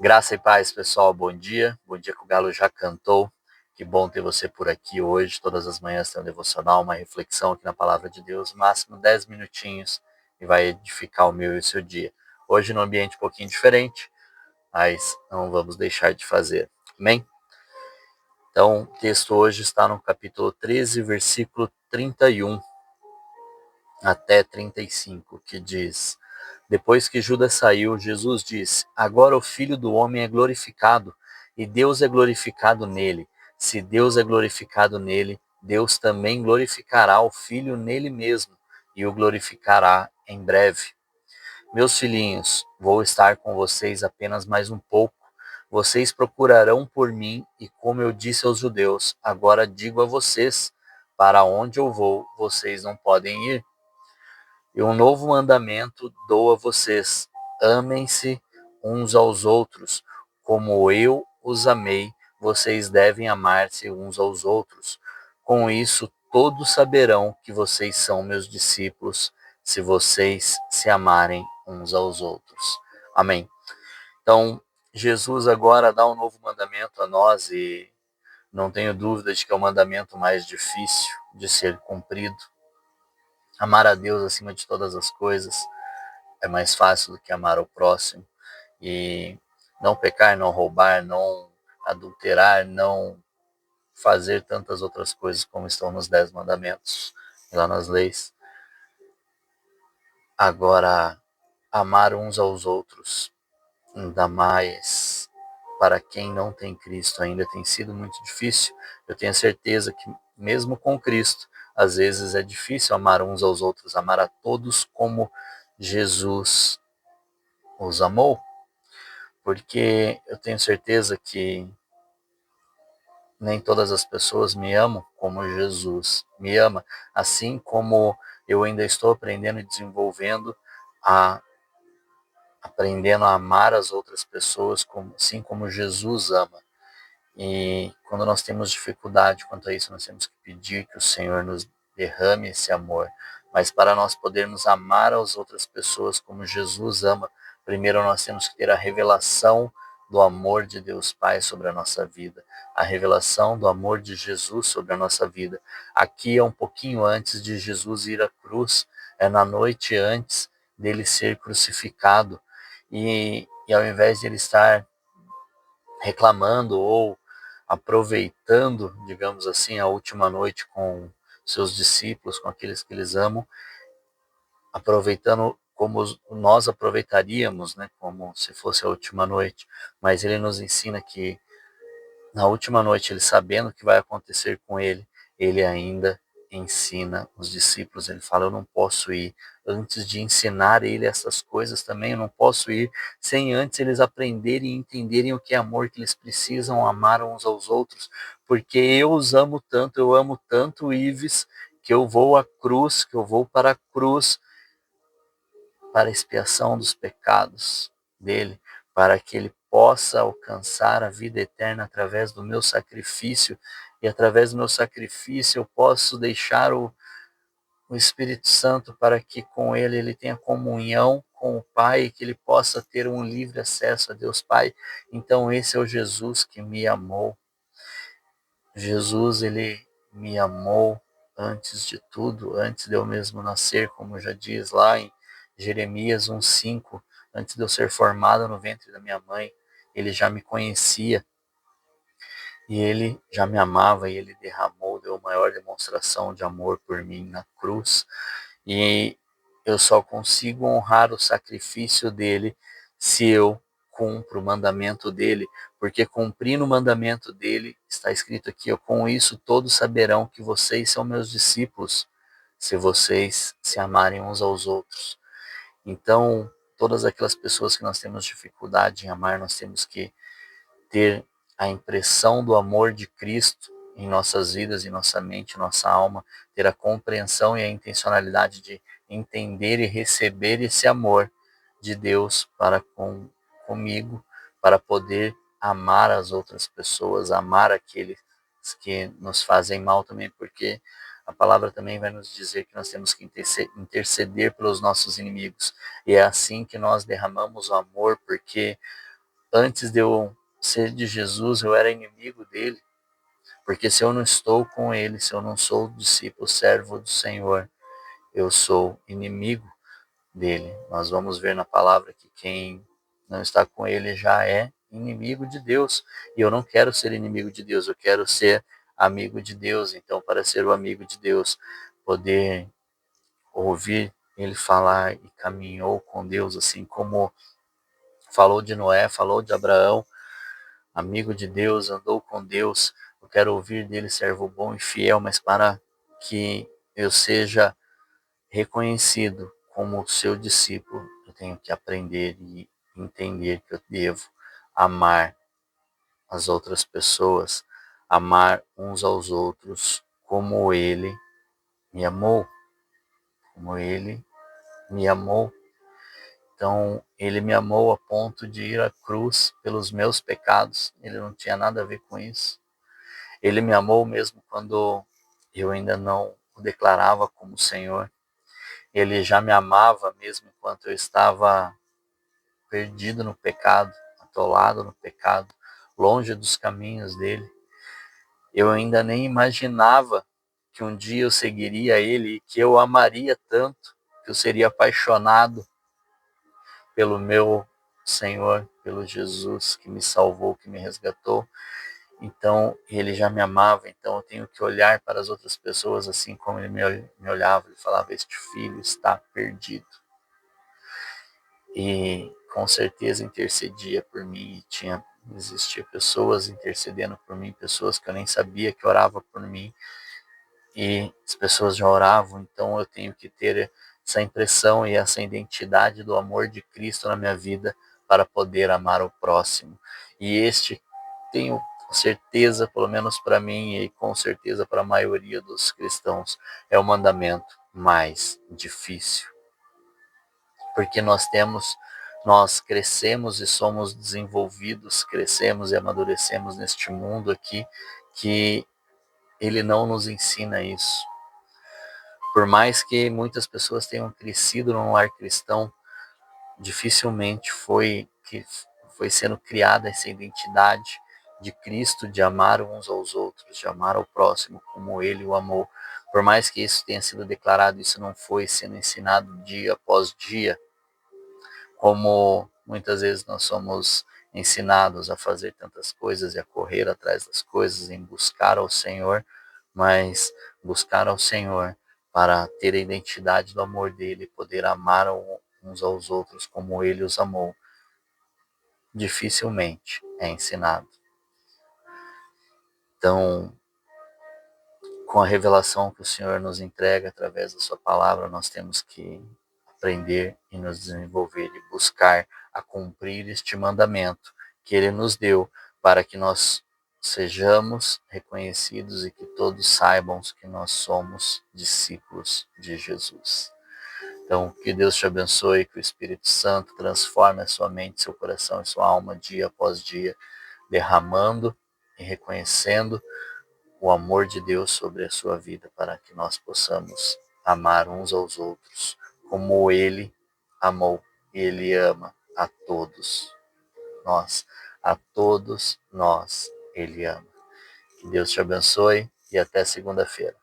Graça e paz, pessoal, bom dia. Bom dia que o Galo já cantou. Que bom ter você por aqui hoje. Todas as manhãs tem um devocional, uma reflexão aqui na Palavra de Deus, máximo 10 minutinhos e vai edificar o meu e o seu dia. Hoje num ambiente um pouquinho diferente, mas não vamos deixar de fazer. Amém? Então, o texto hoje está no capítulo 13, versículo 31 até 35, que diz: Depois que Judas saiu, Jesus disse: Agora o Filho do Homem é glorificado, e Deus é glorificado nele. Se Deus é glorificado nele, Deus também glorificará o Filho nele mesmo, e o glorificará em breve. Meus filhinhos, vou estar com vocês apenas mais um pouco. Vocês procurarão por mim, e como eu disse aos judeus, agora digo a vocês: para onde eu vou, vocês não podem ir. E um novo mandamento dou a vocês: amem-se uns aos outros. Como eu os amei, vocês devem amar-se uns aos outros. Com isso, todos saberão que vocês são meus discípulos, se vocês se amarem uns aos outros. Amém. Então, Jesus agora dá um novo mandamento a nós e não tenho dúvida de que é o mandamento mais difícil de ser cumprido. Amar a Deus acima de todas as coisas é mais fácil do que amar o próximo. E não pecar, não roubar, não adulterar, não fazer tantas outras coisas como estão nos 10 mandamentos, lá nas leis. Agora, amar uns aos outros, ainda mais para quem não tem Cristo ainda, tem sido muito difícil. Eu tenho certeza que mesmo com Cristo, às vezes é difícil amar uns aos outros, amar a todos como Jesus os amou, porque eu tenho certeza que nem todas as pessoas me amam como Jesus me ama, assim como eu ainda estou aprendendo e desenvolvendo aprendendo a amar as outras pessoas assim como Jesus ama. E quando nós temos dificuldade quanto a isso, nós temos que pedir que o Senhor nos derrame esse amor. Mas para nós podermos amar as outras pessoas como Jesus ama, primeiro nós temos que ter a revelação do amor de Deus Pai sobre a nossa vida, a revelação do amor de Jesus sobre a nossa vida. Aqui é um pouquinho antes de Jesus ir à cruz, é na noite antes dele ser crucificado. E ao invés de ele estar reclamando ou aproveitando, digamos assim, a última noite com seus discípulos, com aqueles que eles amam, aproveitando como nós aproveitaríamos, né, como se fosse a última noite. Mas ele nos ensina que na última noite, ele sabendo o que vai acontecer com ele, ele ainda ensina os discípulos. Ele fala: eu não posso ir antes de ensinar ele essas coisas também. Eu não posso ir sem antes eles aprenderem e entenderem o que é amor, que eles precisam amar uns aos outros, porque eu os amo tanto, eu amo tanto o Ives, que eu vou à cruz, que eu vou para a cruz para a expiação dos pecados dele, para que ele possa alcançar a vida eterna através do meu sacrifício, e através do meu sacrifício eu posso deixar o Espírito Santo para que com ele tenha comunhão com o Pai, que ele possa ter um livre acesso a Deus Pai. Então esse é o Jesus que me amou. Jesus, ele me amou antes de tudo, antes de eu mesmo nascer, como já diz lá em Jeremias 1:5, antes de eu ser formado no ventre da minha mãe, ele já me conhecia e ele já me amava, e ele deu a maior demonstração de amor por mim na cruz. E eu só consigo honrar o sacrifício dele se eu cumpro o mandamento dele, porque cumprindo o mandamento dele, está escrito aqui: com isso todos saberão que vocês são meus discípulos, se vocês se amarem uns aos outros. Então, todas aquelas pessoas que nós temos dificuldade em amar, nós temos que ter a impressão do amor de Cristo em nossas vidas, em nossa mente, nossa alma, ter a compreensão e a intencionalidade de entender e receber esse amor de Deus para comigo, para poder amar as outras pessoas, amar aqueles que nos fazem mal também, porque a palavra também vai nos dizer que nós temos que interceder pelos nossos inimigos. E é assim que nós derramamos o amor, porque antes de eu ser de Jesus, eu era inimigo dele. Porque se eu não estou com ele, se eu não sou discípulo, servo do Senhor, eu sou inimigo dele. Nós vamos ver na palavra que quem não está com ele já é inimigo de Deus. E eu não quero ser inimigo de Deus, eu quero ser amigo de Deus. Então, para ser o amigo de Deus, poder ouvir ele falar e caminhou com Deus, assim como falou de Noé, falou de Abraão, amigo de Deus, andou com Deus. Eu quero ouvir dele, servo bom e fiel, mas para que eu seja reconhecido como seu discípulo, eu tenho que aprender e entender que eu devo amar as outras pessoas, amar uns aos outros como ele me amou, como ele me amou. Então, ele me amou a ponto de ir à cruz pelos meus pecados. Ele não tinha nada a ver com isso. Ele me amou mesmo quando eu ainda não o declarava como Senhor. Ele já me amava mesmo enquanto eu estava perdido no pecado, atolado no pecado, longe dos caminhos dele. Eu ainda nem imaginava que um dia eu seguiria ele e que eu amaria tanto, que eu seria apaixonado pelo meu Senhor, pelo Jesus que me salvou, que me resgatou. Então, ele já me amava, então eu tenho que olhar para as outras pessoas assim como ele me olhava. Ele falava, este filho está perdido. E com certeza intercedia por mim. Existia pessoas intercedendo por mim, pessoas que eu nem sabia que oravam por mim. E as pessoas já oravam, então eu tenho que ter essa impressão e essa identidade do amor de Cristo na minha vida para poder amar o próximo. E este, tenho certeza, pelo menos para mim e com certeza para a maioria dos cristãos, é o mandamento mais difícil. Porque nós crescemos e somos desenvolvidos, crescemos e amadurecemos neste mundo aqui, que ele não nos ensina isso. Por mais que muitas pessoas tenham crescido num lar cristão, dificilmente foi sendo criada essa identidade de Cristo, de amar uns aos outros, de amar ao próximo como ele o amou. Por mais que isso tenha sido declarado, isso não foi sendo ensinado dia após dia, como muitas vezes nós somos ensinados a fazer tantas coisas e a correr atrás das coisas, em buscar ao Senhor, mas buscar ao Senhor para ter a identidade do amor dele, poder amar uns aos outros como ele os amou, dificilmente é ensinado. Então, com a revelação que o Senhor nos entrega através da sua palavra, nós temos que aprender e nos desenvolver e buscar a cumprir este mandamento que ele nos deu para que nós sejamos reconhecidos e que todos saibam que nós somos discípulos de Jesus. Então, que Deus te abençoe, que o Espírito Santo transforme a sua mente, seu coração e sua alma dia após dia, derramando e reconhecendo o amor de Deus sobre a sua vida, para que nós possamos amar uns aos outros como ele amou e ele ama a todos nós. A todos nós ele ama. Que Deus te abençoe e até segunda-feira.